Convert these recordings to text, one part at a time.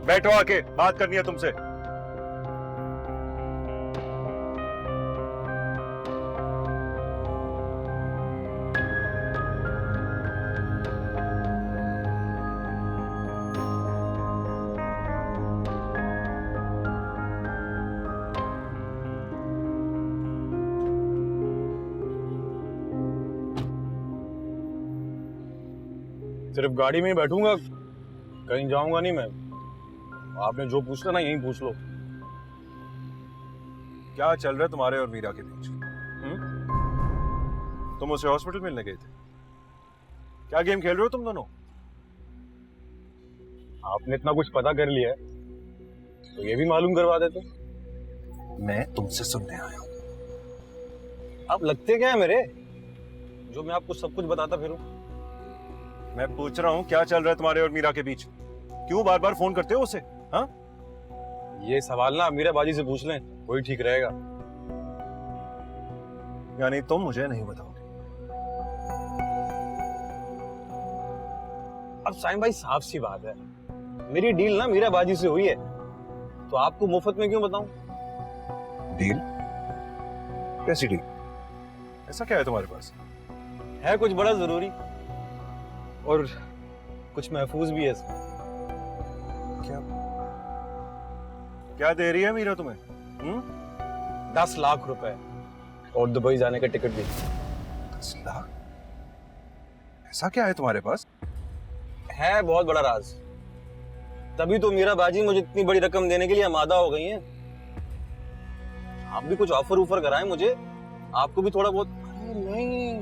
बैठो, आके बात करनी है तुमसे। सिर्फ गाड़ी में ही बैठूंगा, कहीं जाऊंगा नहीं मैं। आपने जो पूछना ना यहीं पूछ लो। क्या चल रहा है तुम्हारे और मीरा के बीच? तुम उसे हॉस्पिटल मिलने गए थे? क्या गेम खेल रहे हो तुम दोनों? आपने इतना कुछ पता कर लिया है तो ये भी मालूम करवा देते। मैं तुमसे सुनने आया हूं। आप लगते क्या है मेरे, जो मैं आपको सब कुछ बताता फिरूं। मैं पूछ रहा हूं क्या चल रहा है तुम्हारे और मीरा के बीच? क्यों बार बार फोन करते हो उसे? हाँ, ये सवाल ना मीरा बाजी से पूछ लें, वही ठीक रहेगा। यानी तुम मुझे नहीं बताओगे? अब साईं भाई साफ सी बात है, मेरी डील ना मीरा बाजी से हुई है, तो आपको मुफ्त में क्यों बताऊं? डील? कैसी डील? ऐसा क्या है तुम्हारे पास? है कुछ बड़ा जरूरी और कुछ महफूज भी है इसमें। क्या क्या दे रही है मीरा तुम्हें? 10 लाख रुपए और दुबई जाने का टिकट भी। 10 लाख? ऐसा क्या है तुम्हारे पास? है बहुत बड़ा राज, तभी तो मीरा बाजी मुझे इतनी बड़ी रकम देने के लिए आमादा हो गई है। आप भी कुछ ऑफर उफर कराएं मुझे, आपको भी थोड़ा बहुत। अरे नहीं,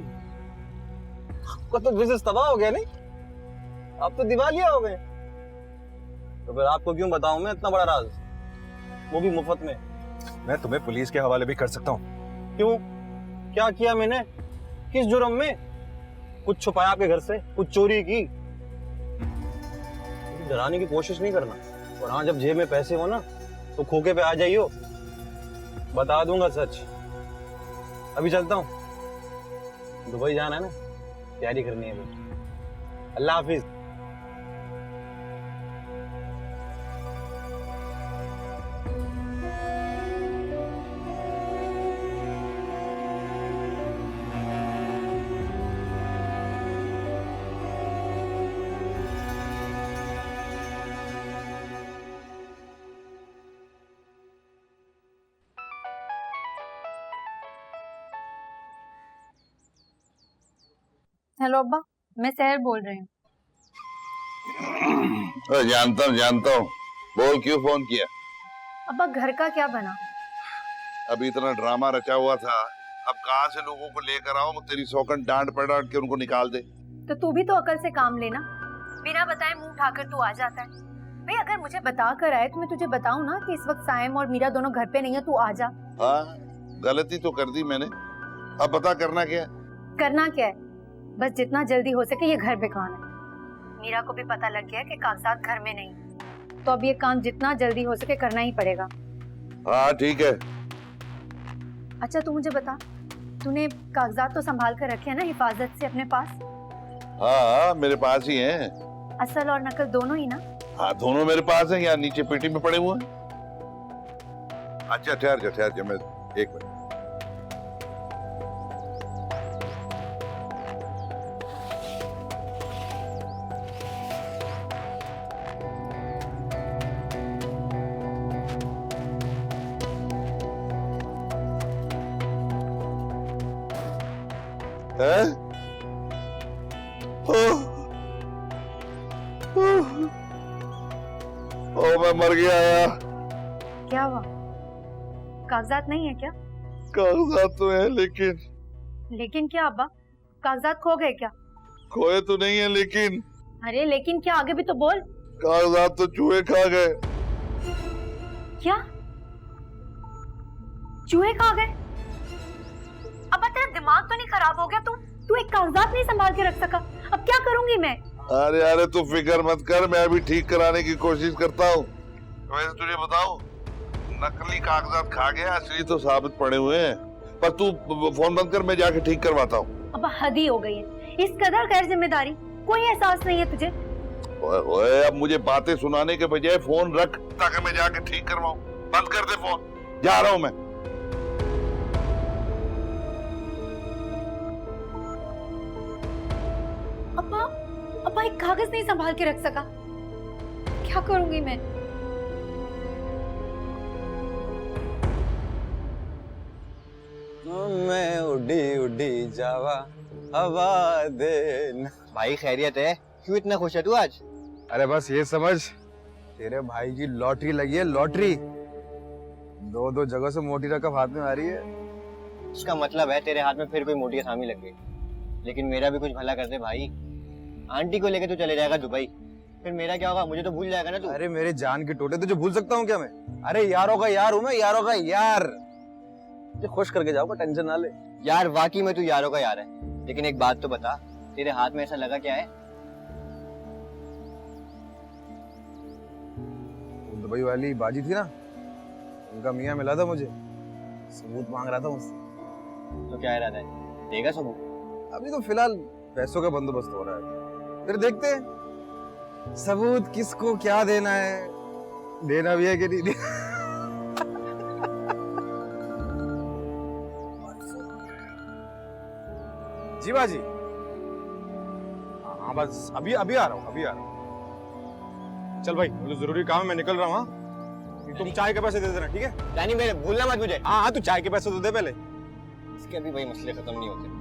आपका तो बिजनेस तबाह हो गया नहीं, आप तो दिवालिया हो गए। तो फिर आपको क्यों बताऊं मैं इतना बड़ा राज, वो भी मुफ्त में। मैं तुम्हें पुलिस के हवाले भी कर सकता हूँ। क्यों? क्या किया मैंने? किस जुर्म में? कुछ छुपाया आपके घर से? कुछ चोरी की? डराने की कोशिश नहीं करना, और हाँ जब जेब में पैसे हो ना तो खोके पे आ जाइयो, बता दूंगा सच। अभी चलता हूँ, दुबई जाना है ना, तैयारी करनी है मुझे। अल्लाह हाफिज। हेलो अब्बा, मैं सहर बोल रही हूँ। जानता हूँ। बोल, क्यों फोन किया? अब्बा घर का क्या बना? अभी इतना ड्रामा रचा हुआ था, अब कहाँ से लोगों को लेकर आऊं? तेरी सौकन डांट पड़ाट के उनको निकाल दे। तो तू भी तो अकल से काम लेना, बिना बताए मुंह उठाकर तू आ जाता है। भाई अगर मुझे बता कर आए तो मैं तुझे बताऊं ना कि इस वक्त साइम और मीरा दोनों घर पे नहीं है, तू आ जा। हाँ, गलती तो कर दी मैंने, अब बता करना क्या? करना क्या है? बस जितना जल्दी हो सके ये घर बेकार है। मीरा को भी पता लग गया कि कागजात घर में नहीं, तो अब ये काम जितना जल्दी हो सके करना ही पड़ेगा। हाँ ठीक है। अच्छा तू मुझे बता, तूने कागजात तो संभाल कर रखे हैं ना हिफाजत से अपने पास? हाँ मेरे पास ही हैं। असल और नकल दोनों ही ना? हाँ दोनों मेरे पास हैं, यहाँ नीचे पेटी में पड़े हुए हैं। अच्छा ठहर जा मैं एक मिनट। मैं मर गया यार। क्या हुआ? कागजात नहीं है क्या? कागजात तो है लेकिन क्या अब्बा, कागजात खो गए क्या? खोए तो नहीं है लेकिन। अरे लेकिन क्या, आगे भी तो बोल। कागजात तो चूहे खा गए। क्या? चूहे खा गए? अब्बा तेरा दिमाग तो नहीं खराब हो गया? तू एक कागजात नहीं संभाल के रख सका? अब क्या करूंगी मैं? अरे तू फिक्र मत कर, मैं अभी ठीक कराने की कोशिश करता हूँ। वैसे तुझे बताऊं, नकली कागजात खा गया, असली तो साबित पड़े हुए हैं। पर तू फोन बंद कर, मैं जाके ठीक करवाता हूँ। अब हद ही हो गई है, इस कदर गैर जिम्मेदारी। कोई एहसास नहीं है तुझे? ओए ओए, अब मुझे बातें सुनाने के बजाय फोन रख ताकि मैं जाके ठीक करवाऊं। बंद कर दे फोन, जा रहा हूं मैं। अब्बा एक कागज नहीं संभाल के रख सका, क्या करूंगी मैं? मैं उड़ी उड़ी जावा हवा दे। भाई खैरियत है? क्यों इतना खुश है तू आज? अरे बस ये समझ, तेरे भाई की लॉटरी लगी है, लॉटरी। दो जगह से मोटी रकम हाथ में आ रही है। इसका मतलब है तेरे हाथ में फिर कोई मोटी असामी लग गई। लेकिन मेरा भी कुछ भला कर दे भाई। आंटी को लेके तू चले जाएगा दुबई, फिर मेरा क्या होगा? मुझे तो भूल जाएगा ना तू। अरे मेरे जान के टोटे, तुझे भूल सकता हूँ क्या मैं? अरे यारों का यार हूँ मैं, यारों का यार। तुझे खुश करके जाऊंगा, टेंशन ना ले। यार वाकई में तू यारों का यार है, लेकिन एक बात तो बता, तेरे हाथ में ऐसा लगा क्या है? दुबई वाली बाजी थी ना, उनका मियाँ मिला था मुझे, सबूत मांग रहा था मुझसे। तो क्या इरादा है, देगा सबूत? अभी तो फिलहाल पैसों का बंदोबस्त हो रहा है, फिर देखते हैं सबूत किसको क्या देना है, देना भी है कि नहीं। जी बाजी, हाँ बस अभी अभी आ रहा हूँ, चल भाई मुझे जरूरी काम है, मैं निकल रहा हूँ। हाँ तुम चाय के पैसे दे देना, ठीक है? यानी मेरे भूलना मत मुझे। हाँ तू चाय के पैसे तो दे पहले। इसके अभी भाई मसले खत्म नहीं होते।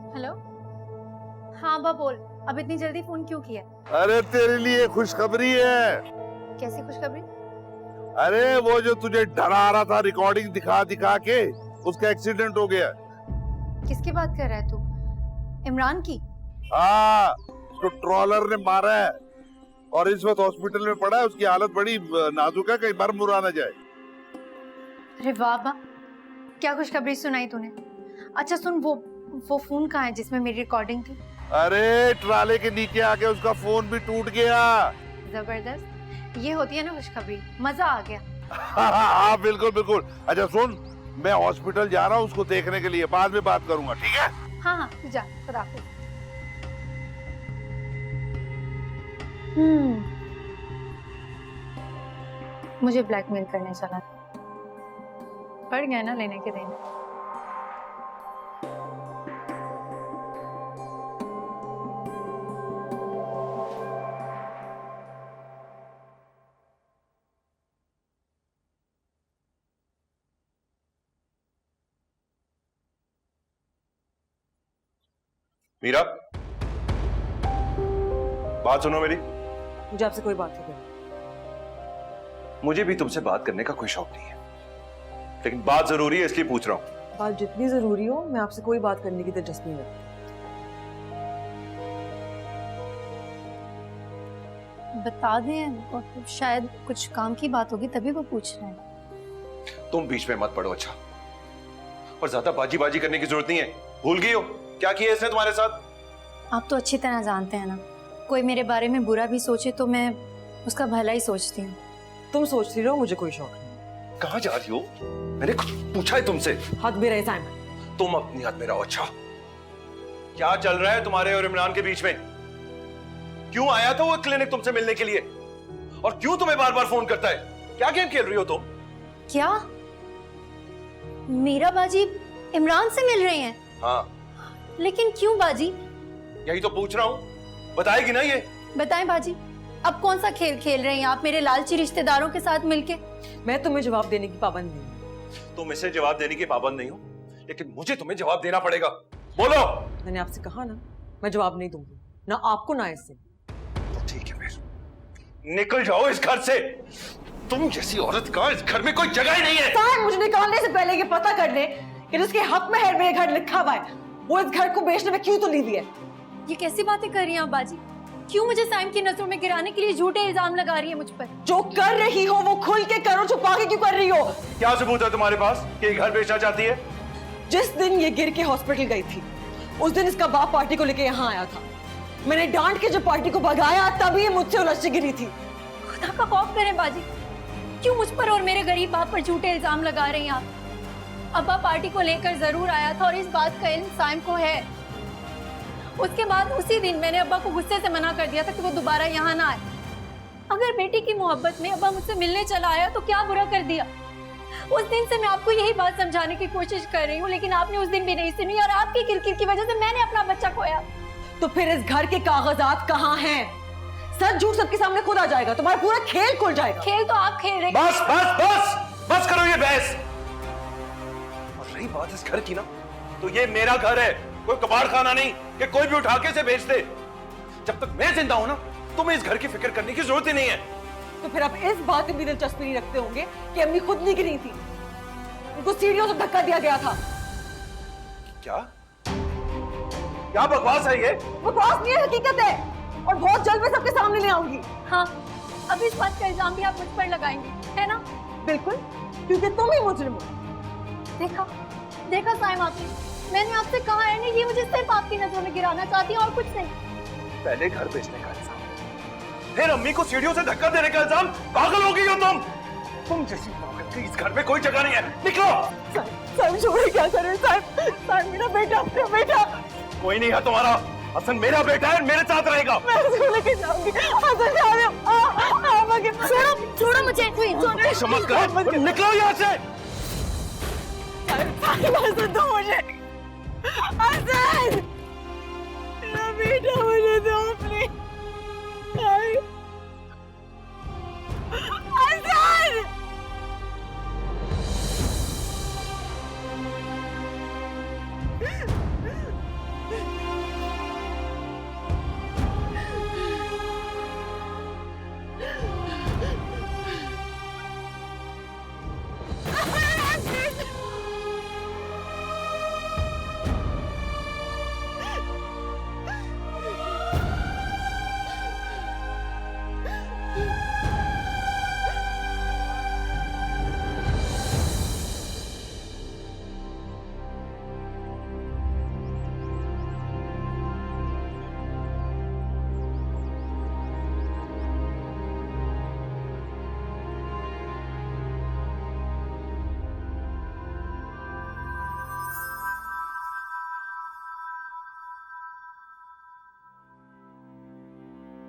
हेलो, हाँ अब्बा बोल, अब इतनी जल्दी फोन क्यों किया? अरे तेरे लिए खुशखबरी है। कैसी खुशखबरी? अरे वो जो तुझे डरा रहा था रिकॉर्डिंग दिखा दिखा के, उसका एक्सीडेंट हो गया। किसकी बात कर रहा है तू? इमरान की? हाँ, उसको ट्रॉलर ने मारा है और इस वक्त हॉस्पिटल में पड़ा है। उसकी हालत बड़ी नाजुक है, कहीं मर मुरा ना जाए। अरे वाह वाह, क्या खुशखबरी सुनाई तूने। अच्छा सुन, वो फोन कहाँ है जिसमें मेरी रिकॉर्डिंग थी? अरे ट्राले के नीचे आके उसका फोन भी टूट गया। जबरदस्त, ये होती है ना खुशखबरी, मजा आ गया। हाँ बिल्कुल बिल्कुल। अच्छा सुन, मैं हॉस्पिटल जा रहा हूँ उसको देखने के लिए, बाद में बात करूंगा, ठीक है? हाँ तू जा, खुदा हाफिज। मुझे ब्लैकमेल करने चला, पड़ गया ना लेने के देने। मीरा, बात सुनो मेरी। मुझे आपसे कोई बात नहीं करनी। मुझे भी तुमसे बात करने का कोई शौक नहीं है, लेकिन बात जरूरी है इसलिए पूछ रहा हूं। बात जितनी जरूरी हो, मैं आपसे कोई बात करने की दिलचस्पी नहीं रखती। बता दें, और शायद कुछ काम की बात होगी तभी वो पूछ रहे हैं। तुम बीच में मत पड़ो, अच्छा? और ज्यादा बाजी बाजी करने की जरूरत नहीं है। भूल गई हो क्या किया इसने तुम्हारे साथ? आप तो अच्छी तरह जानते हैं ना, कोई मेरे बारे में बुरा भी सोचे तो मैं उसका भला ही सोचती हूँ। तुम सोचती रहो, मुझे कोई शौक नहीं। कहाँ जा रही हो? मैंने कुछ पूछा है तुमसे? हद में रहे साइमन। तुम अपनी हद में रहो। अच्छा, क्या चल रहा है तुम्हारे और इमरान के बीच में? क्यों आया था वो क्लिनिक तुमसे मिलने के लिए, और क्यों तुम्हें बार बार फोन करता है? क्या गेम खेल रही हो तुम? क्या मीरा बाजी इमरान से मिल रही हैं? हाँ। लेकिन क्यों बाजी? यही तो पूछ रहा हूँ, बताएगी ना ये? बताएं बाजी, अब कौन सा खेल खेल रहे हैं आप मेरे लालची रिश्तेदारों के साथ मिलके? मैं तुम्हें जवाब देने की पाबंद नहीं हूँ। तुम इसे जवाब देने की पाबंद नहीं हो, लेकिन मुझे तुम्हें जवाब देना पड़ेगा। बोलो। मैंने आपसे कहा ना, मैं जवाब नहीं दूंगी, ना आपको ना इससे। तो ठीक है, फिर निकल जाओ इस घर से। तुम जैसी औरत का इस घर में कोई जगह ही नहीं है। साहब, मुझे निकालने से पहले ये पता कर ले कि जिसके हक में है मेरे घर लिखा हुआ है, वो इस घर को बेचने में क्यों तुली हुई है। ये कैसी बातें कर रही हैं आप बाजी? क्यों मुझे साइम की नजरों में गिराने के लिए झूठे इल्जाम लगा रही है मुझ पर? जो कर रही हो वो खुल के करो, छुपा के क्यों कर रही हो? क्या सबूत है तुम्हारे पास कि ये घर बेचना चाहती है? जिस दिन ये गिर के हॉस्पिटल गई थी, उस दिन इसका बाप पार्टी को लेके यहाँ आया था। मैंने डांट के जब पार्टी को भगाया, तभी ये मुझसे उलझ के गिरी थी। खुदा का खौफ करें बाजी, क्यों मुझ पर और मेरे गरीब बाप पर झूठे इल्जाम लगा रही हैं आप? अब्बा पार्टी को लेकर जरूर आया था और इस बात का इल्म साइम को है। उसके बाद उसी दिन मैंने अब्बा को गुस्से से मना कर दिया था कि वो दोबारा यहाँ ना आए। अगर बेटी की मोहब्बत में अब्बा मुझसे मिलने चला आया तो क्या बुरा कर दिया? उस दिन से मैं आपको यही बात समझाने की कोशिश कर रही हूँ, लेकिन आपने उस दिन भी नहीं सुनी और आपकी किरकिर की वजह से मैंने अपना बच्चा खोया। तो फिर इस घर के कागजात कहाँ हैं? सच झूठ सबके सामने खुद आ जाएगा, तुम्हारा पूरा खेल खुल जाएगा। खेल तो आप खेल रहे। बस बस बस बस करो ये बहस। और रही बात इस घर की ना, तो ये मेरा घर है, कोई कबाड़ खाना नहीं कि कोई भी उठा के इसे बेच दे। जब तक मैं जिंदा हूं ना, तुम्हें इस घर की फिक्र करने की जरूरत ही नहीं है। तो फिर आप इस बात में भी दिलचस्पी नहीं रखते होंगे कि अम्मी खुद नहीं गिरी थी, उनको सीढ़ियों से धक्का दिया गया था। क्या क्या बकवास है ये? बकवास नहीं है, हकीकत है, और बहुत जल्द मैं सबके सामने ले आऊंगी। हाँ, अब इस बात का इल्जाम भी आप मुझ पर लगाएंगे, है ना? बिल्कुल, क्योंकि तुम ही मुजरिम हो। देखा देखा साइम, आपने, मैंने आपसे कहा है ना, ये मुझे सिर्फ आपकी नजरों में गिराना चाहती है और कुछ नहीं। पहले घर बेचने का इल्जाम, फिर अम्मी को सीढ़ियों से धक्का देने का इल्जाम। पागल हो गई हो तुम जैसी औरत की इस घर में कोई जगह नहीं है। निकलो। साइम छोड़े, क्या कर रहे हैं साइम? साइम मेरा बेटा, अपना बेटा। कोई नहीं है तुम्हारा, हसन मेरा बेटा है, मेरे साथ रहेगा। मैं उसको लेके जाऊंगी। हसन जा रहे हो? छोड़ो मुझे। मत करो, निकलो यहाँ से। हसन दो मुझे, हसन मेरा बेटा मुझे दो अपनी। हसन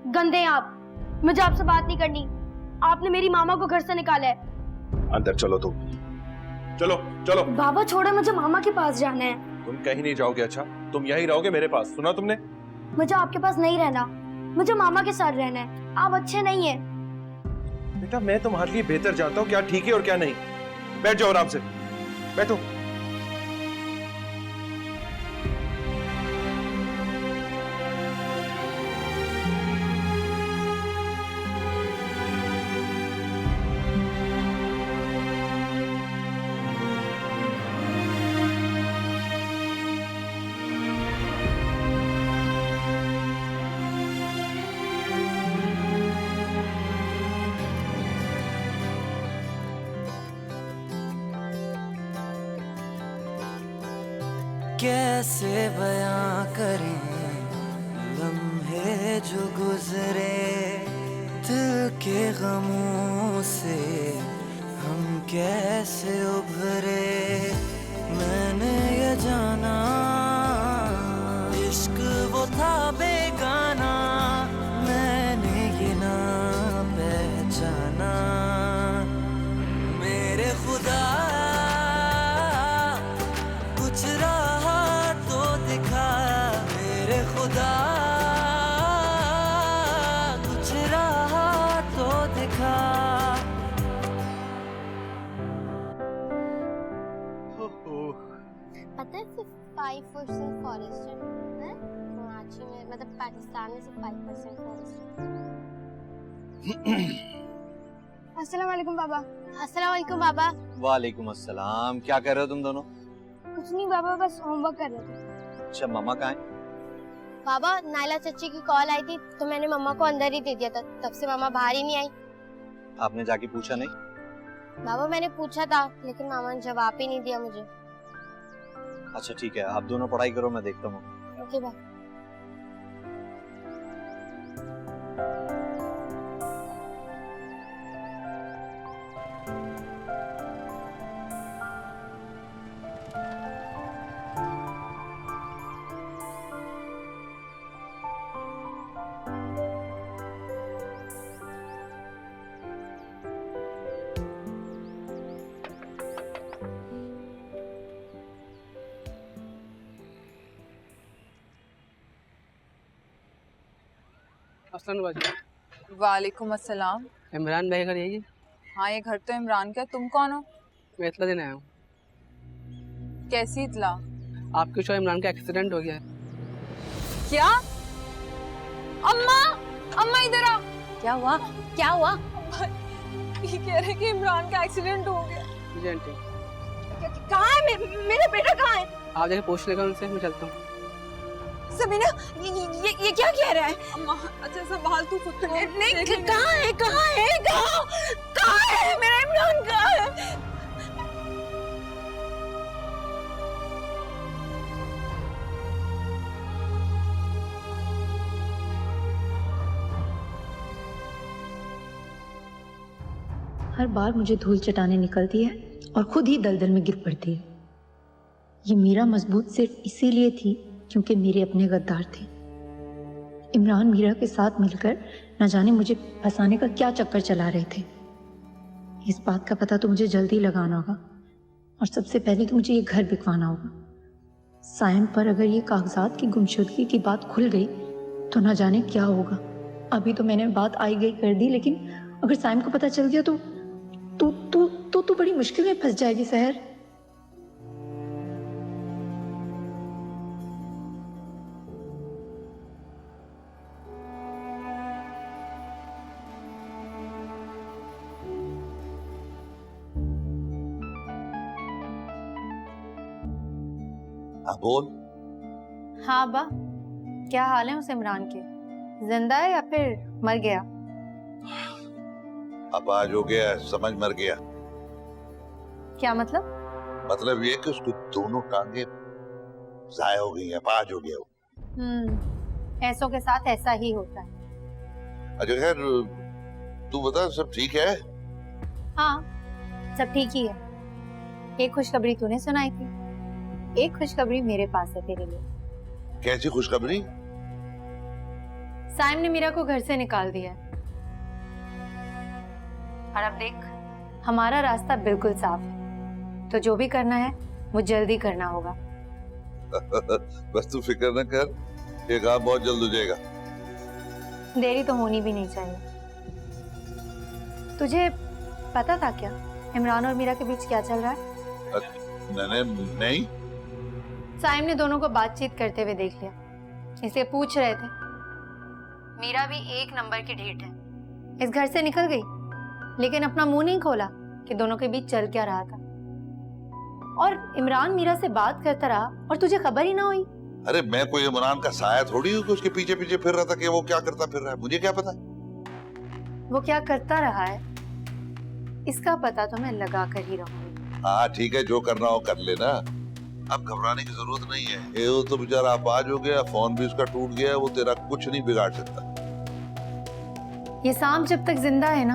गंदे हैं आप, मुझे आपसे बात नहीं करनी। आपने मेरी मामा को घर से निकाला है। अंदर चलो तुम, चलो चलो। बाबा छोड़े, मुझे मामा के पास जाना है। तुम कहीं नहीं जाओगे। अच्छा, तुम यहीं रहोगे मेरे पास, सुना तुमने? मुझे आपके पास नहीं रहना, मुझे मामा के साथ रहना है। आप अच्छे नहीं है। बेटा, मैं तुम्हारे लिए बेहतर जानता हूँ क्या ठीक है और क्या नहीं। बैठ जाओ आराम से, बैठो। कैसे बयां करें लम्हे जो गुजरे, दिल के गमों से हम कैसे उभरे। मैंने ये जाना इश्क वो था बेगाना, मैंने ये ना पहचाना। मेरे खुदा कुछ रहा तो दिखा, मेरे खुदा कुछ रहा है सिर्फ 5% फॉरेस्ट है कराची में, मतलब पाकिस्तान में सिर्फ 5% फॉरेस्ट है। अस्सलाम वालेकुम बाबा। अस्सलाम वालेकुम बाबा। वालेकुम अस्सलाम। क्या कर रहे हो तुम दोनों? कुछ नहीं बाबा, बस होमवर्क कर रहे थे। अच्छा, मामा कहाँ है? बाबा नायला चच्ची की कॉल आई थी तो मैंने मम्मा को अंदर ही दे दिया था, तब से मामा बाहर ही नहीं आई। आपने जाके पूछा नहीं? बाबा मैंने पूछा था लेकिन मामा ने जवाब ही नहीं दिया मुझे। अच्छा ठीक है, आप दोनों पढ़ाई करो, मैं देखता हूँ। ओके बाबा। अस्सलाम वालेकुम। वालेकुम अस्सलाम। इमरान भाई घर यही है? हाँ, ये घर तो इमरान का। तुम कौन हो? मैं इतला देने आया हूँ। कैसी इतला? आपके शो इमरान का एक्सीडेंट हो गया है। क्या? अम्मा, अम्मा इधर आ। क्या हुआ? क्या हुआ? ये कह रहे कि इमरान का एक्सीडेंट हो गया। जी आंटी। कहाँ है मेरा बेटा? कहाँ है? आप जाके पूछ लेगा उनसे, मैं चलता हूँ। सबीना, ये क्या कह रहा है? अम्मा अच्छा संभाल तू खुद को। नहीं, कहाँ है? कहाँ है? कहाँ है मेरा इमरान? कहाँ है? हर बार मुझे धूल चटाने निकलती है और खुद ही दलदल में गिर पड़ती है। ये मीरा मजबूत सिर्फ इसीलिए थी क्योंकि मेरे अपने गद्दार थे। इमरान मीरा के साथ मिलकर न जाने मुझे फंसाने का क्या चक्कर चला रहे थे। इस बात का पता तो मुझे जल्दी लगाना होगा और सबसे पहले तो मुझे ये घर बिकवाना होगा। साइम पर अगर ये कागजात की गुमशुदगी की बात खुल गई तो न जाने क्या होगा। अभी तो मैंने बात आई गई कर दी, लेकिन अगर साइम को पता चल गया तो बड़ी मुश्किल में फंस जाएगी सहर। बोल। हाँ अब्बा, क्या हाल है उस इमरान के? जिंदा है या फिर मर गया? अब आज हो गया, समझ मर गया। क्या मतलब? मतलब ये कि उसको दोनों टांगे जाया हो गई हैं, पाज हो गया वो। ऐसों के साथ ऐसा ही होता है। अच्छा खैर, तू बता सब ठीक है? हाँ सब ठीक ही है। एक खुशखबरी तूने सुनाई थी, एक खुशखबरी मेरे पास है तेरे लिए। कैसी खुशखबरी? साइम ने मीरा को घर से निकाल दिया है और अब देख, हमारा रास्ता बिल्कुल साफ है, तो जो भी करना है वो जल्दी करना होगा। बस तू फिक्र न कर, ये काम बहुत जल्द हो जाएगा। देरी तो होनी भी नहीं चाहिए। तुझे पता था क्या इमरान और मीरा के बीच क्या चल रहा है? नहीं। साइम ने दोनों को बातचीत करते हुए देख लिया, इसलिए पूछ रहे थे। मीरा भी एक नंबर की ढीठ है, इस घर से निकल गई लेकिन अपना मुंह नहीं खोला कि दोनों के बीच चल क्या रहा था। और इमरान मीरा से बात करता रहा और तुझे खबर ही ना हुई। अरे मैं कोई इमरान का साया थोड़ी हूँ कि उसके पीछे पीछे फिर रहा था कि वो क्या करता फिर रहा है, मुझे क्या पता। वो क्या करता रहा है इसका पता तो मैं लगा कर ही रहूंगी। हाँ ठीक है, जो करना हो कर लेना, अब घबराने की जरूरत नहीं है। ये तो बेचारा आपाज हो गया, फोन भी उसका टूट गया, वो तेरा कुछ नहीं बिगाड़ सकता। ये शाम जब तक जिंदा है ना,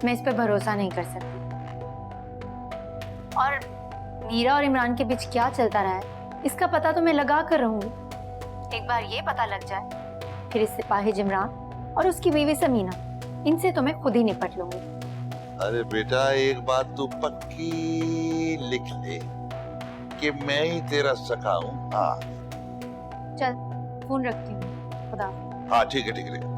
मैं इस पे भरोसा नहीं कर सकती। और मीरा और इमरान के बीच क्या चलता रहा है इसका पता तो मैं लगा कर रहूंगी। एक बार ये पता लग जाए, फिर इस सिपाही जिमरान और उसकी बीवी समीना, इनसे तो मैं खुद ही निपट लूंगी। अरे बेटा, एक बात तू पक्की लिख ले कि मैं ही तेरा सखा हूँ। हाँ चल फोन रखती हूँ, खुदा। हाँ ठीक है ठीक है।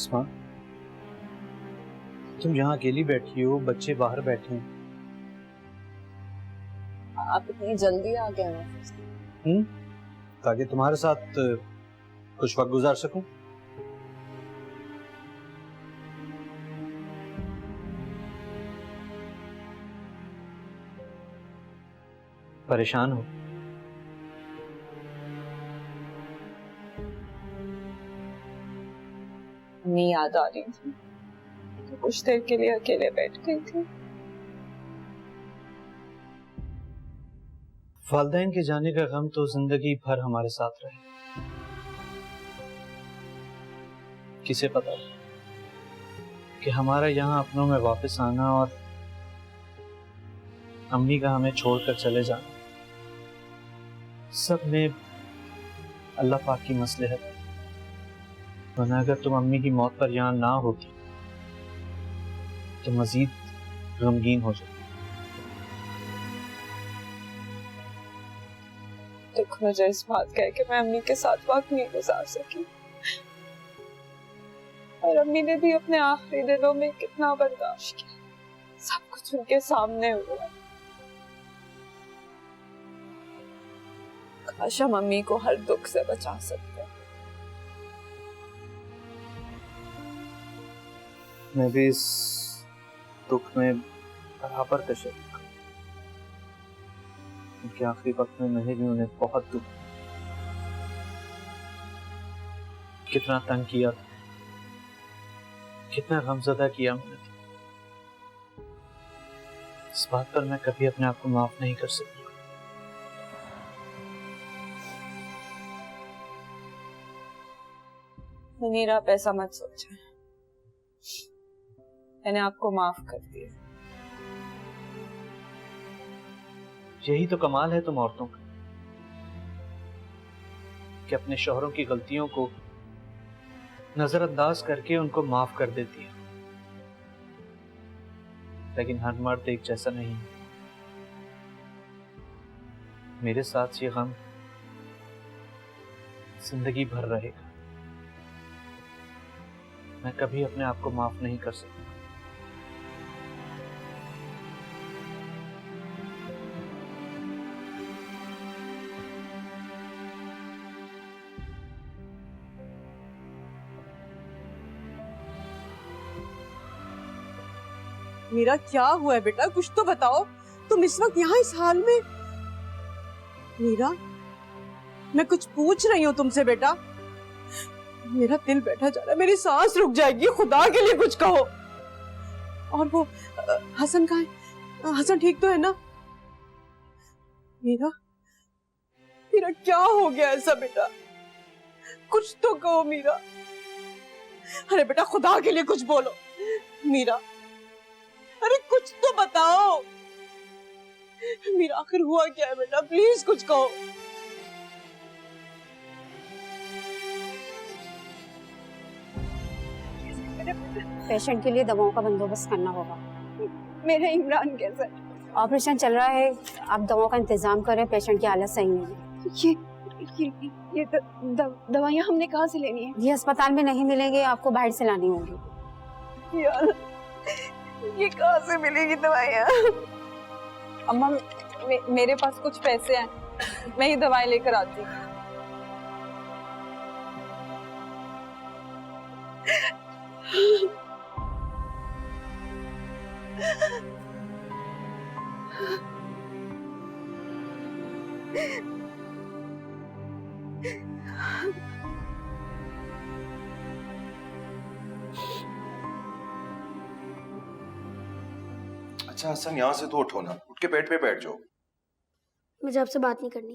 इस्मा, तुम यहाँ अकेली बैठी हो, बच्चे बाहर बैठे हैं। आप इतनी जल्दी आ गए हैं? ताकि तुम्हारे साथ कुछ वक्त गुजार सकूं। परेशान हो? नहीं याद आ रही थी तो कुछ देर के लिए अकेले बैठ गई थी। वालिदैन के जाने का गम तो जिंदगी भर हमारे साथ रहे। किसे पता कि हमारा यहाँ अपनों में वापस आना और अम्मी का हमें छोड़कर चले जाना सब में अल्लाह पाक की मसलहत है। वरना अगर तुम अम्मी की मौत पर यहाँ ना होती तो मजीद गमगीन हो जाती। दुख मुझे इस बात का है कि मैं अम्मी के साथ वक्त नहीं गुजार सकी, और अम्मी ने भी अपने आखिरी दिनों में कितना बर्दाश्त किया। सब कुछ उनके सामने हुआ। काश हम अम्मी को हर दुख से बचा सकते। मैं भी इस दुख में बराबर का शरीक हूं, क्योंकि आखिरी वक्त में मैंने भी उन्हें बहुत दुख, कितना तंग किया था, कितना गमज़दा किया मैंने। इस बात पर मैं कभी अपने आप को माफ नहीं कर सकती। मुनीरा, आप ऐसा मत सोचें, मैंने आपको माफ कर दिया। यही तो कमाल है तुम औरतों का कि अपने शौहरों की गलतियों को नजरअंदाज करके उनको माफ कर देती है। लेकिन हर मर्द एक जैसा नहीं है। मेरे साथ ये गम जिंदगी भर रहेगा। मैं कभी अपने आप को माफ नहीं कर सकता। मीरा, क्या हुआ है बेटा? कुछ तो बताओ। तुम इस वक्त यहाँ इस हाल में? मीरा, मैं कुछ पूछ रही हूँ तुमसे बेटा। मेरा दिल बैठा जा रहा है, मेरी सांस रुक जाएगी। खुदा के लिए कुछ कहो। और वो हसन कहाँ है? हसन ठीक तो है ना? मीरा, मीरा क्या हो गया ऐसा बेटा? कुछ तो कहो मीरा। अरे बेटा, खुदा के लिए कुछ बोलो। मीरा, अरे कुछ तो बताओ। मीरा, आखिर हुआ क्या है बेटा? प्लीज कुछ कहो। पेशेंट के लिए दवाओं का बंदोबस्त करना होगा। मेरा इमरान कैसा है? ऑपरेशन चल रहा है, आप दवाओं का इंतजाम करें। पेशेंट की हालत सही नहीं है। ये दवाइयाँ हमने कहाँ से लेनी है? ये अस्पताल में नहीं मिलेंगे, आपको बाहर से लानी होगी। यार, ये कहाँ से मिलेगी दवाइयाँ? अम्मा, मेरे पास कुछ पैसे हैं, मैं ये दवाई लेकर आती हूँ। अच्छा हसन, यहाँ से तो उठो ना, उठ के बेड पे बैठ जाओ। मुझे आपसे बात नहीं करनी।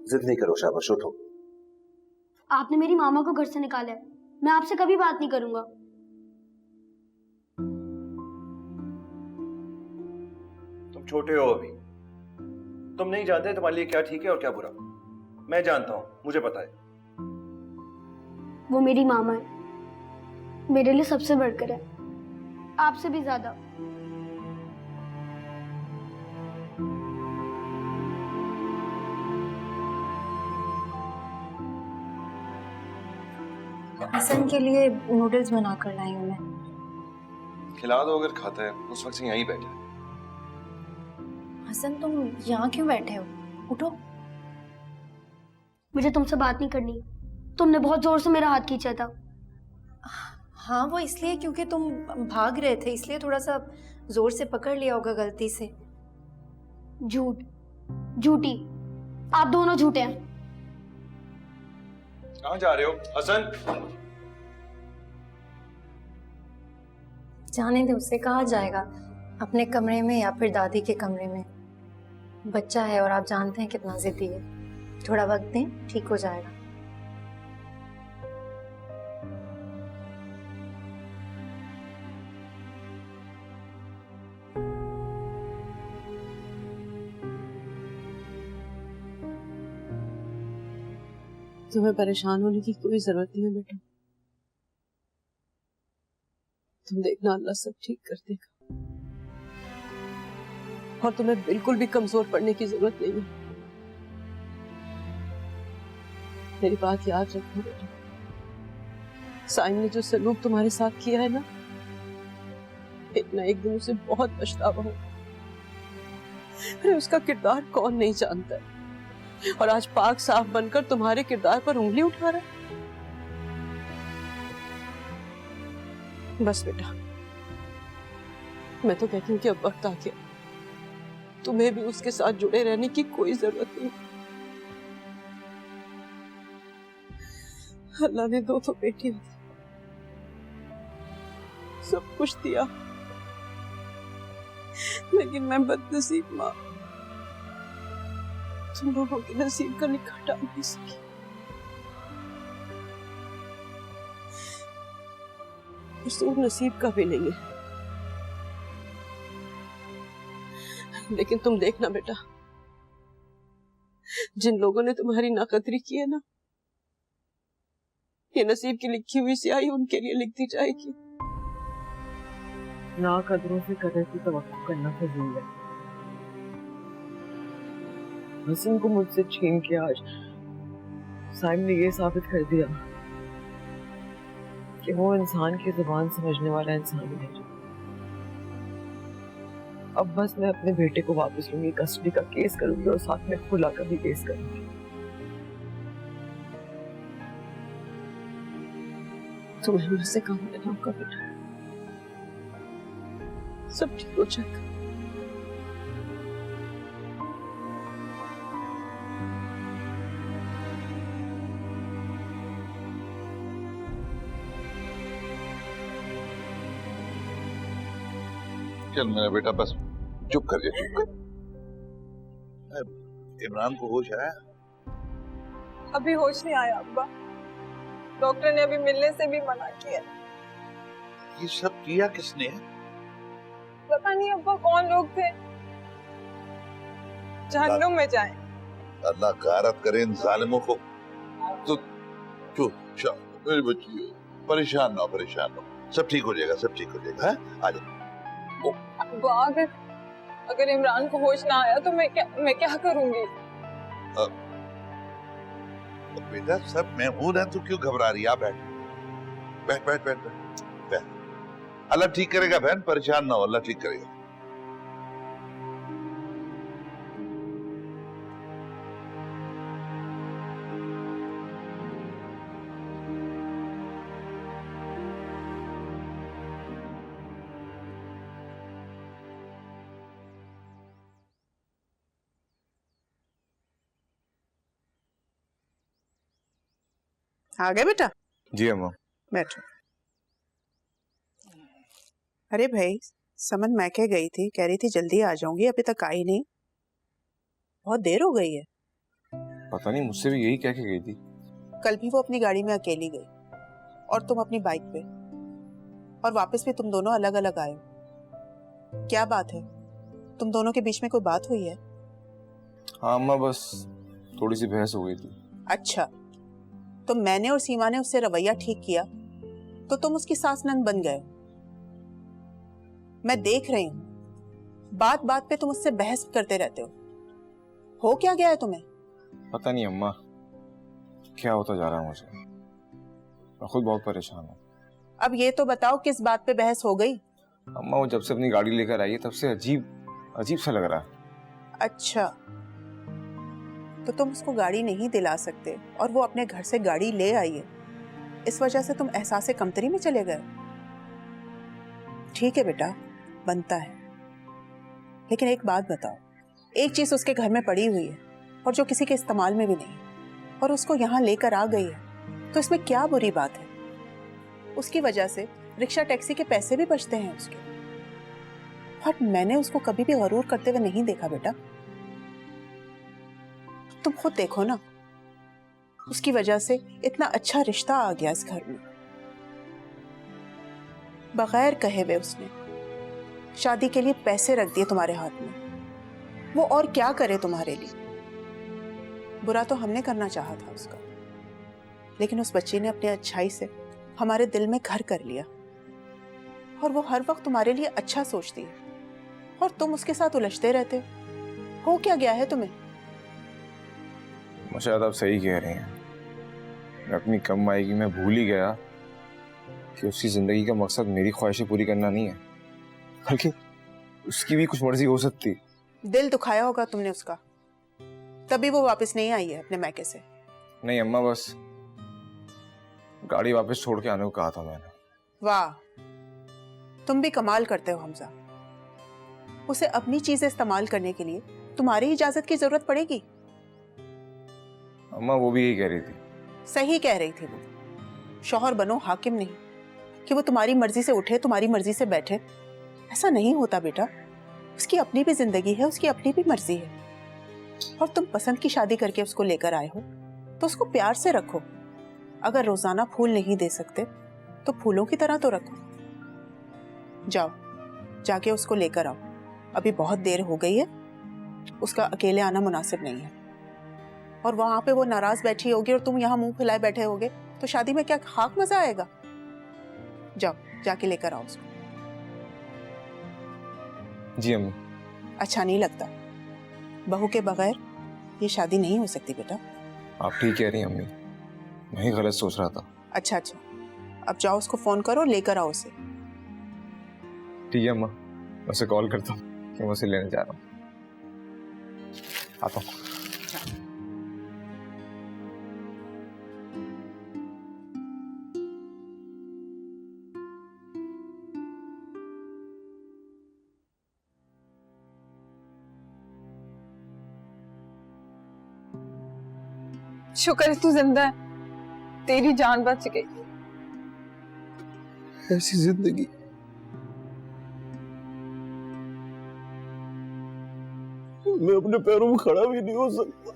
जिद नहीं करो, शाबाश उठो। आपने मेरी मामा को घर से निकाला है, मैं आपसे कभी बात नहीं करूंगा। तुम छोटे हो अभी, तुम नहीं जानते तुम्हारे लिए क्या ठीक है और क्या बुरा। मैं जानता हूं, मुझे पता है। वो मेरी मामा है, मेरे लिए सबसे बढ़कर है, आपसे भी ज्यादा। हसन के लिए नूडल्स बना कर लाई हूँ मैं। खिला दो अगर खाता है, उस वक्त से यहीं बैठा है। हसन तुम यहाँ क्यों बैठे हो? उठो। मुझे तुमसे बात नहीं करनी। तुमने बहुत जोर से मेरा हाथ खींचा था। हाँ वो इसलिए क्योंकि तुम भाग रहे थे, इसलिए थोड़ा सा जोर से पकड़ लिया होगा गलती से। झूठ, झूठी, आप दोनों झूठे हैं। कहाँ जा रहे हो हसन? जाने दे, उससे कहा जाएगा अपने कमरे में या फिर दादी के कमरे में। बच्चा है और आप जानते हैं कितना जिद्दी है। थोड़ा वक्त दें, ठीक हो जाएगा। तुम्हें परेशान होने की कोई जरूरत नहीं है बेटा। तुम देखना, अल्लाह सब ठीक कर देगा। और तुम्हें बिल्कुल भी कमजोर पड़ने की जरूरत नहीं है। मेरी बात याद रखना बेटा। साइम ने जो सलूक तुम्हारे साथ किया है ना, एक ना एक दिन उसे बहुत पछतावा हो। अरे उसका किरदार कौन नहीं जानता है, और आज पाक साफ बनकर तुम्हारे किरदार पर उंगली उठा रहा है। बस बेटा, मैं तो कहती हूँ कि अब वक्त आ गया, तुम्हें भी उसके साथ जुड़े रहने की कोई जरूरत नहीं। अल्लाह ने दो तो बेटी दी, सब कुछ दिया, लेकिन मैं बदनसीब माँ, तुम लोगों के नसीब का लिखा डाल नहीं सकी। कसूर नसीब का भी नहीं है, लेकिन तुम देखना बेटा, जिन लोगों ने तुम्हारी नाकदरी की है ना, ये नसीब की लिखी हुई स्याही उनके लिए लिख दी जाएगी। ना कदरों से कदर की तवक्कुल करना फजील है। हसन को मुझसे छीन के आज साइम ने ये साबित कर दिया कि वो इंसान की जुबान समझने वाला इंसान है। अब बस मैं अपने बेटे को वापस लूंगी, कस्टडी का केस करूंगी और साथ में खुला का भी केस करूंगी। तुम्हें मुझसे काम लेना होगा बेटा, सब ठीक हो जाएगा। चल मेरा बेटा, बस चुप कर जा, चुप कर। इमरान को होश आया? अभी होश नहीं आया अब्बा। डॉक्टर ने अभी मिलने से भी मना किया। ये सब किया किसने? पता नहीं अब्बा कौन लोग थे। जहन्नुम में जाएं। अल्लाह गारत करे इन जालिमों को। तो चुप मेरी बच्ची, परेशान ना हो, परेशान ना हो, सब ठीक हो जाएगा, सब ठीक हो जाएगा। है आ जा। अब्बा अगर इमरान को होश ना आया तो मैं क्या करूंगी? बेटा सब मैं हूं ना, तू क्यों घबरा रही है? बैठ बैठ बैठ बैठ बैठ बैठ। अल्लाह ठीक करेगा बहन, परेशान ना हो, अल्लाह ठीक करेगा। आ गए बेटा? जी अम्मा। बैठो। अरे भाई, समन मैके गई थी, कह रही थी जल्दी आ जाऊंगी, अभी तक आई नहीं, बहुत देर हो गई है। पता नहीं, मुझसे भी यही कह के गई थी। कल भी वो अपनी गाड़ी में अकेली गई और तुम अपनी बाइक पे, और वापस भी तुम दोनों अलग अलग आए। क्या बात है, तुम दोनों के बीच में कोई बात हुई है? हाँ अम्मा, बस थोड़ी सी बहस हो गई थी। अच्छा, तो मैंने और सीमा ने उससे रवैया ठीक किया तो तुम उसकी सास नंद बन गए। मैं देख रही हूं, बात बात पे तुम उससे बहस करते रहते हो क्या गया है तुम्हें? पता नहीं अम्मा, क्या होता जा रहा है मुझे। मैं खुद बहुत परेशान हूँ। अब ये तो बताओ किस बात पे बहस हो गई? अम्मा वो जब से अपनी गाड़ी लेकर आई है तब से अजीब अजीब सा लग रहा है। अच्छा, तो तुम उसको गाड़ी नहीं दिला सकते और वो अपने घर से गाड़ी ले आई है, इस वजह से तुम एहसास कमतरी में चले गए। ठीक है बेटा, बनता है, लेकिन एक बात बताओ, एक चीज उसके घर में पड़ी हुई है और जो किसी के इस्तेमाल में भी नहीं, और उसको यहाँ लेकर आ गई है, तो इसमें क्या बुरी बात है? उसकी वजह से रिक्शा टैक्सी के पैसे भी बचते हैं उसके। और मैंने उसको कभी भी गरूर करते हुए नहीं देखा बेटा। तुम खुद देखो ना, उसकी वजह से इतना अच्छा रिश्ता आ गया इस घर में। बगैर कहे हुए उसने शादी के लिए पैसे रख दिए तुम्हारे हाथ में। वो और क्या करे तुम्हारे लिए? बुरा तो हमने करना चाहा था उसका, लेकिन उस बच्ची ने अपनी अच्छाई से हमारे दिल में घर कर लिया। और वो हर वक्त तुम्हारे लिए अच्छा सोचती है और तुम उसके साथ उलझते रहते हो। क्या गया है तुम्हें? शायद आप सही कह रही हैं। मैं अपनी कमाई की मैं भूल ही गया कि उसकी जिंदगी का मकसद मेरी ख्वाहिशें पूरी करना नहीं है, बल्कि उसकी भी कुछ मर्जी हो सकती। दिल दुखाया होगा तुमने उसका, तभी वो वापस नहीं आई है अपने मैके से। नहीं अम्मा, बस गाड़ी वापस छोड़ के आने को कहा था मैंने। वाह, तुम भी कमाल करते हो हमजा। उसे अपनी चीजें इस्तेमाल करने के लिए तुम्हारी इजाजत की जरूरत पड़ेगी? अम्मा वो भी यही कह रही थी। सही कह रही थी वो। शौहर बनो, हाकिम नहीं कि वो तुम्हारी मर्जी से उठे, तुम्हारी मर्जी से बैठे। ऐसा नहीं होता बेटा। उसकी अपनी भी जिंदगी है, उसकी अपनी भी मर्जी है। और तुम पसंद की शादी करके उसको लेकर आए हो तो उसको प्यार से रखो। अगर रोजाना फूल नहीं दे सकते तो फूलों की तरह तो रखो। जाओ, जाके उसको लेकर आओ। अभी बहुत देर हो गई है, उसका अकेले आना मुनासिब नहीं है। और वहां पे वो नाराज बैठी होगी और तुम यहाँ मुंह फुलाए बैठे होगे तो शादी में क्या खाक मजा आएगा? जाओ, जाके लेकर आओ उसको। जी अम्मी। अच्छा नहीं लगता? बहू के बगैर ये शादी नहीं हो सकती बेटा। आप ठीक कह रही हैं अम्मी, मैं ही गलत सोच रहा था। अच्छा, अब जाओ उसको फोन करो, लेकर आओ उसे। ठीक है अम्मा, मैं उसे कॉल करता हूँ कि मैं उसे लेने जा रहा हूँ। आता हूँ। शुक्र है तू जिंदा है, तेरी जान बच गई। ऐसी जिंदगी मैं अपने पैरों में खड़ा भी नहीं हो सकता।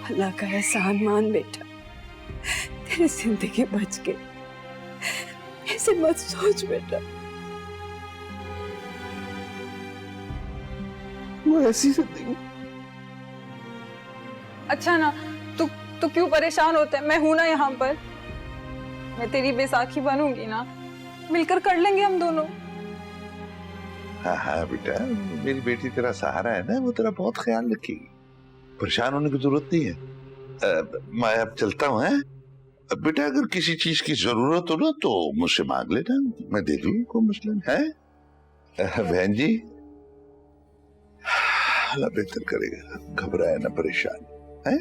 अल्लाह का एहसान मान बेटा, तेरी जिंदगी बच गई। ऐसे मत सोच बेटा। वो ऐसी जिंदगी। अच्छा ना, तू क्यों परेशान होता है? मैं हूं ना यहाँ पर। मैं तेरी बैसाखी बनूंगी ना, मिलकर कर लेंगे हम दोनों। हाँ हाँ बेटा, मेरी बेटी तेरा सहारा है ना, वो तेरा बहुत ख्याल रखेगी। परेशान होने की जरूरत नहीं है। मैं अब चलता हूँ। बेटा अगर किसी चीज की जरूरत हो ना तो मुझसे मांग लेना, मैं दे दूँ, कोई मसला नहीं है। बहन जी, अल्लाह बेहतर करेगा, घबराए ना, परेशान है।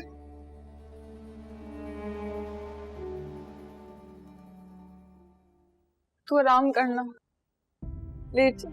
तू आराम करना, लेट जा।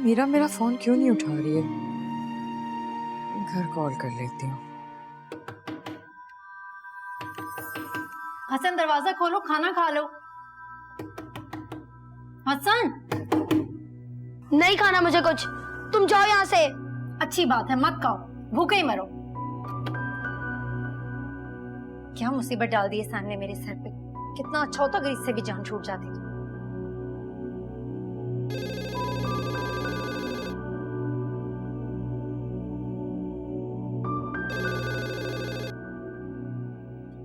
मीरा मेरा फोन क्यों नहीं उठा रही है? घर कॉल कर लेती हूँ। हसन दरवाजा खोलो, खाना खा लो। हसन, नहीं खाना मुझे कुछ, तुम जाओ यहाँ से। अच्छी बात है, मत खाओ, भूखे ही मरो। क्या मुसीबत डाल दी है सामने मेरे सर पे। कितना अच्छा होता अगर इससे भी जान छूट जाती तो।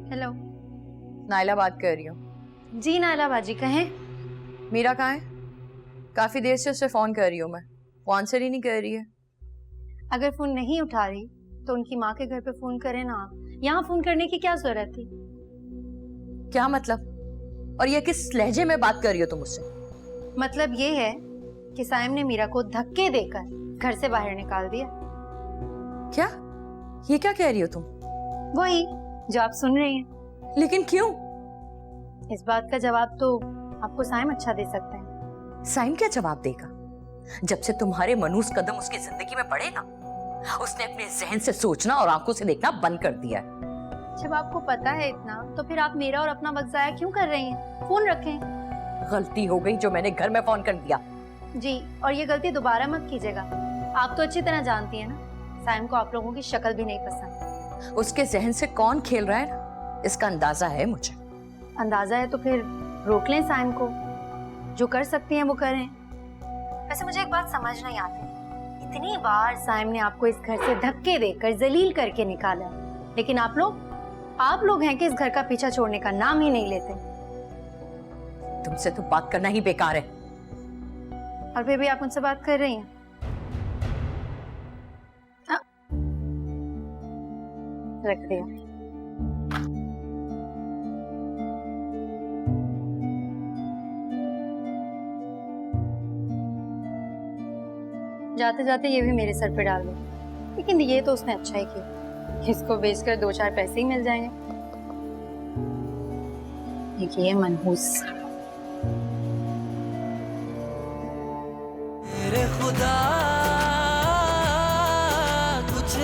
हेलो, नायला बात कर रही हूँ। जी नायला बाजी, कहें। मीरा कहाँ है? काफी देर से उससे फोन कर रही हूँ मैं, वो आंसर ही नहीं कर रही है। अगर फोन नहीं उठा रही तो उनकी माँ के घर पे फोन करें ना आप। यहाँ फोन करने की क्या जरूरत थी? क्या मतलब? और ये किस लहजे में बात कर रही हो तुम मुझसे? मतलब ये है कि साइम ने मीरा को धक्के देकर घर से बाहर निकाल दिया। क्या? ये क्या कह रही हो तुम? वही जो आप सुन रही हैं। लेकिन क्यों? इस बात का जवाब तो आपको साइम अच्छा दे सकते हैं। साइम क्या जवाब देगा? जब से तुम्हारे मनूस कदम उसकी जिंदगी में पड़े ना, उसने अपने जहन से सोचना और आंखों से देखना बंद कर दिया है। जब आपको पता है इतना, तो फिर आप मेरा और अपना वक्त जाया क्यों कर रही हैं? फोन रखें। गलती हो गई जो मैंने घर में फोन कर दिया। जी, और ये गलती दोबारा मत कीजिएगा। आप तो अच्छी तरह जानती हैं ना, साइम को आप लोगों की शक्ल भी नहीं पसंद। उसके जहन से कौन खेल रहा है ना, इसका अंदाजा है मुझे। अंदाजा है तो फिर रोक लें साइम को। जो कर सकती हैं वो करें। वैसे मुझे एक बात समझ नहीं आती, इतनी बार साइम ने आपको इस घर से धक्के देकर जलील करके निकाला, लेकिन आप लोग हैं कि इस घर का पीछा छोड़ने का नाम ही नहीं लेते। तुमसे तो बात करना ही बेकार है। और फिर भी आप मुझसे बात कर रही हैं। रख दिया। जाते जाते ये भी मेरे सर पे डाल दो। लेकिन ये तो उसने अच्छा ही किया, इसको बेचकर 2-4 पैसे ही मिल जाएंगे। देखिए मनहूस। मेरे खुदा कुछ